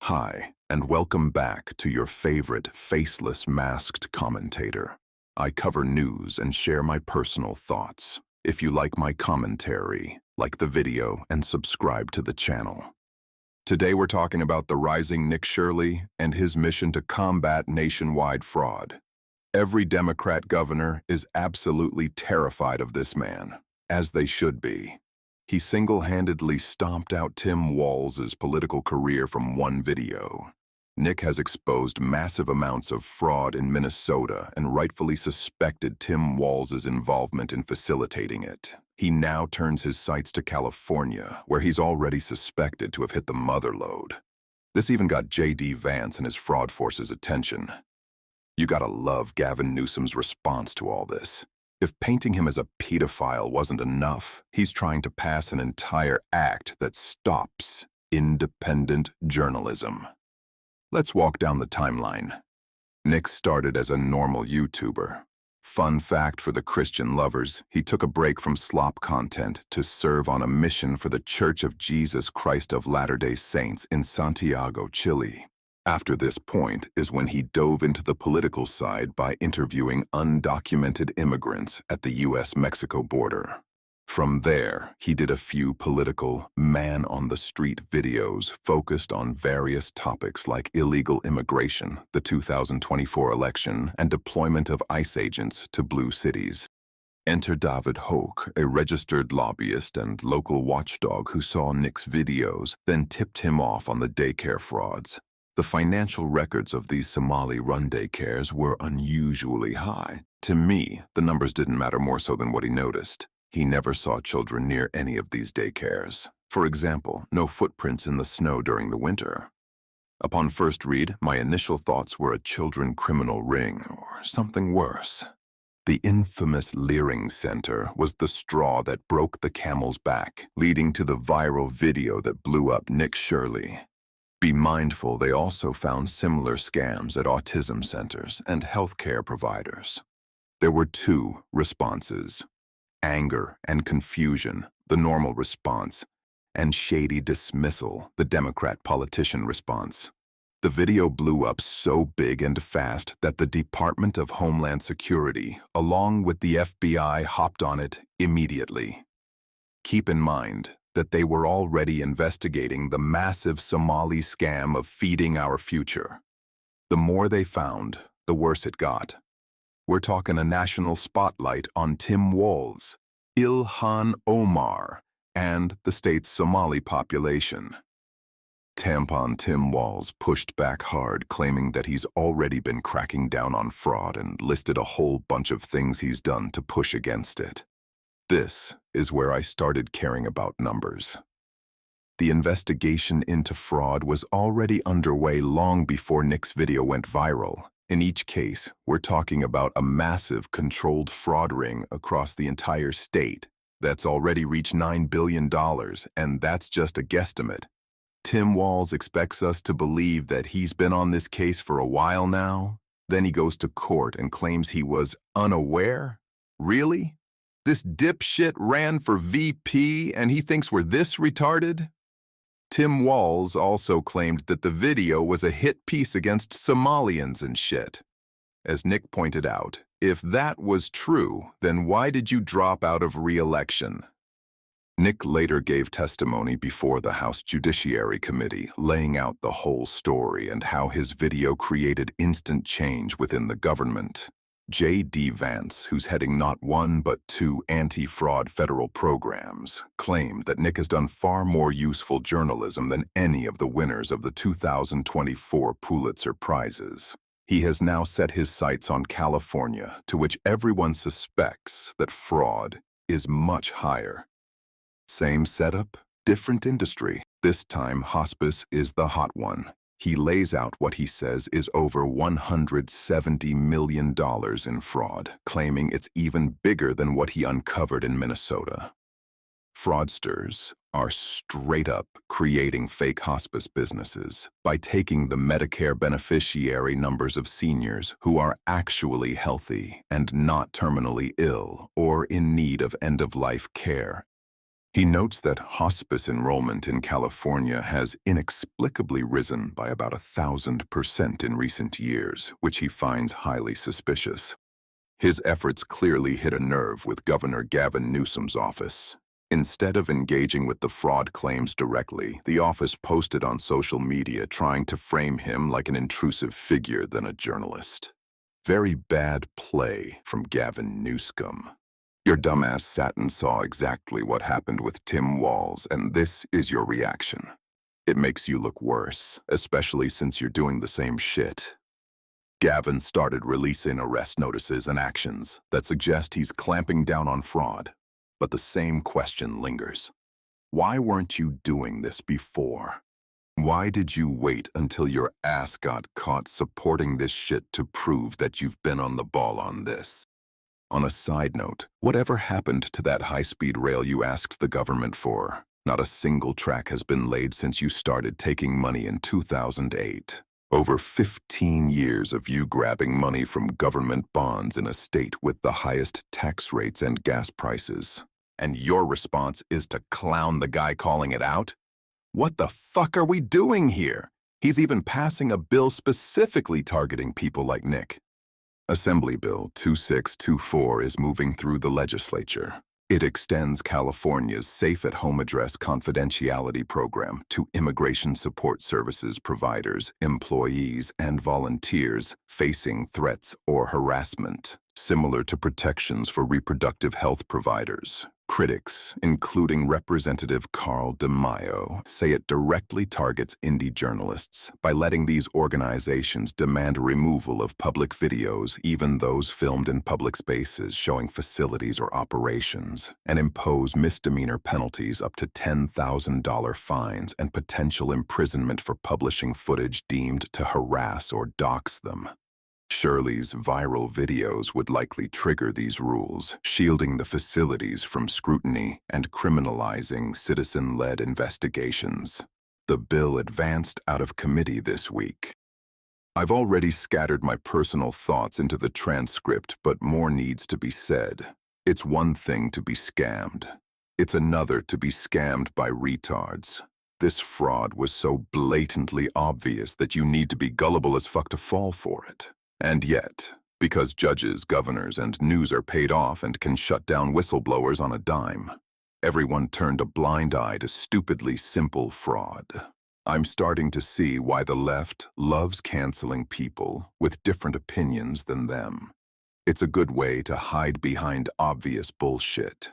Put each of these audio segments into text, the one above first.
Hi, and welcome back to your favorite faceless masked commentator. I cover news and share my personal thoughts. If you like my commentary, like the video and subscribe to the channel. Today we're talking about the rising Nick Shirley and his mission to combat nationwide fraud. Every Democrat governor is absolutely terrified of this man, as they should be. He single-handedly stomped out Tim Walz's political career from one video. Nick has exposed massive amounts of fraud in Minnesota and rightfully suspected Tim Walz's involvement in facilitating it. He now turns his sights to California, where he's already suspected to have hit the mother lode. This even got J.D. Vance and his fraud force's attention. You gotta love Gavin Newsom's response to all this. If painting him as a pedophile wasn't enough, he's trying to pass an entire act that stops independent journalism. Let's walk down the timeline. Nick started as a normal YouTuber. Fun fact for the Christian lovers, he took a break from slop content to serve on a mission for the Church of Jesus Christ of Latter-day Saints in Santiago, Chile. After this point is when he dove into the political side by interviewing undocumented immigrants at the US-Mexico border. From there, he did a few political, man-on-the-street videos focused on various topics like illegal immigration, the 2024 election, and deployment of ICE agents to blue cities. Enter David Hoke, a registered lobbyist and local watchdog who saw Nick's videos, then tipped him off on the daycare frauds. The financial records of these Somali-run daycares were unusually high. To me, the numbers didn't matter more so than what he noticed. He never saw children near any of these daycares. For example, no footprints in the snow during the winter. Upon first read, my initial thoughts were a children criminal ring or something worse. The infamous Leering Center was the straw that broke the camel's back, leading to the viral video that blew up Nick Shirley. Be mindful they also found similar scams at autism centers and healthcare providers. There were two responses: anger and confusion, the normal response, and shady dismissal, the Democrat politician response. The video blew up so big and fast that the Department of Homeland Security, along with the FBI, hopped on it immediately. Keep in mind that they were already investigating the massive Somali scam of feeding our future. The more they found, the worse it got. We're talking a national spotlight on Tim Walz, Ilhan Omar, and the state's Somali population. Tampon Tim Walz pushed back hard, claiming that he's already been cracking down on fraud and listed a whole bunch of things he's done to push against it. This is where I started caring about numbers. The investigation into fraud was already underway long before Nick's video went viral. In each case, we're talking about a massive controlled fraud ring across the entire state that's already reached $9 billion, and that's just a guesstimate. Tim Walz expects us to believe that he's been on this case for a while now. Then he goes to court and claims he was unaware? Really? This dipshit ran for VP and he thinks we're this retarded? Tim Walz also claimed that the video was a hit piece against Somalians and shit. As Nick pointed out, if that was true, then why did you drop out of re-election? Nick later gave testimony before the House Judiciary Committee, laying out the whole story and how his video created instant change within the government. J.D. Vance, who's heading not one but two anti-fraud federal programs, claimed that Nick has done far more useful journalism than any of the winners of the 2024 Pulitzer Prizes. He has now set his sights on California, to which everyone suspects that fraud is much higher. Same setup, different industry. This time, hospice is the hot one. He lays out what he says is over $170 million in fraud, claiming it's even bigger than what he uncovered in Minnesota. Fraudsters are straight up creating fake hospice businesses by taking the Medicare beneficiary numbers of seniors who are actually healthy and not terminally ill or in need of end-of-life care He notes that hospice enrollment in California has inexplicably risen by about 1,000% in recent years, which he finds highly suspicious. His efforts clearly hit a nerve with Governor Gavin Newsom's office. Instead of engaging with the fraud claims directly, the office posted on social media trying to frame him like an intrusive figure than a journalist. Very bad play from Gavin Newsom. Your dumbass sat and saw exactly what happened with Tim Walz, and this is your reaction. It makes you look worse, especially since you're doing the same shit. Gavin started releasing arrest notices and actions that suggest he's clamping down on fraud. But the same question lingers. Why weren't you doing this before? Why did you wait until your ass got caught supporting this shit to prove that you've been on the ball on this? On a side note, whatever happened to that high-speed rail you asked the government for? Not a single track has been laid since you started taking money in 2008. Over 15 years of you grabbing money from government bonds in a state with the highest tax rates and gas prices. And your response is to clown the guy calling it out? What the fuck are we doing here? He's even passing a bill specifically targeting people like Nick. Assembly Bill 2624 is moving through the legislature. It extends California's Safe-at-Home Address Confidentiality Program to immigration support services providers, employees, and volunteers facing threats or harassment, similar to protections for reproductive health providers. Critics, including Representative Carl DeMaio, say it directly targets indie journalists by letting these organizations demand removal of public videos, even those filmed in public spaces showing facilities or operations, and impose misdemeanor penalties up to $10,000 fines and potential imprisonment for publishing footage deemed to harass or dox them. Shirley's viral videos would likely trigger these rules, shielding the facilities from scrutiny and criminalizing citizen-led investigations. The bill advanced out of committee this week. I've already scattered my personal thoughts into the transcript, but more needs to be said. It's one thing to be scammed. It's another to be scammed by retards. This fraud was so blatantly obvious that you need to be gullible as fuck to fall for it. And yet, because judges, governors, and news are paid off and can shut down whistleblowers on a dime, everyone turned a blind eye to stupidly simple fraud. I'm starting to see why the left loves canceling people with different opinions than them. It's a good way to hide behind obvious bullshit.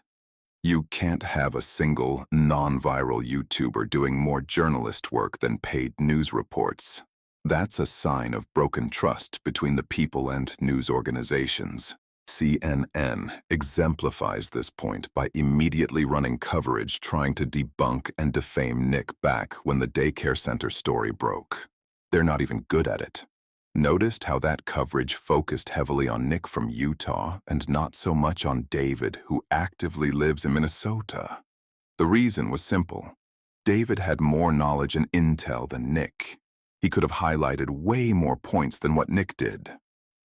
You can't have a single, non-viral YouTuber doing more journalist work than paid news reports. That's a sign of broken trust between the people and news organizations. CNN exemplifies this point by immediately running coverage trying to debunk and defame Nick back when the daycare center story broke. They're not even good at it. Noticed how that coverage focused heavily on Nick from Utah and not so much on David, who actively lives in Minnesota? The reason was simple. David had more knowledge and intel than Nick. He could have highlighted way more points than what Nick did.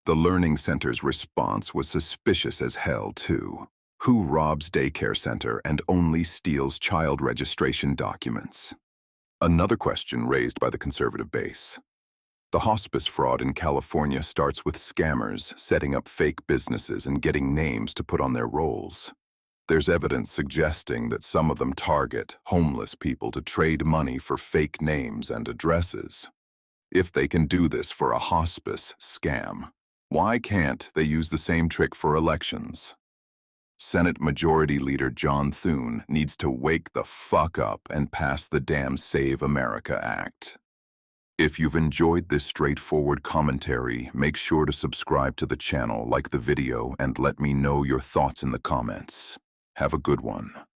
The Learning Center's response was suspicious as hell, too. Who robs daycare center and only steals child registration documents? Another question raised by the conservative base. The hospice fraud in California starts with scammers setting up fake businesses and getting names to put on their rolls. There's evidence suggesting that some of them target homeless people to trade money for fake names and addresses. If they can do this for a hospice scam, why can't they use the same trick for elections? Senate Majority Leader John Thune needs to wake the fuck up and pass the damn Save America Act. If you've enjoyed this straightforward commentary, make sure to subscribe to the channel, like the video, and let me know your thoughts in the comments. Have a good one.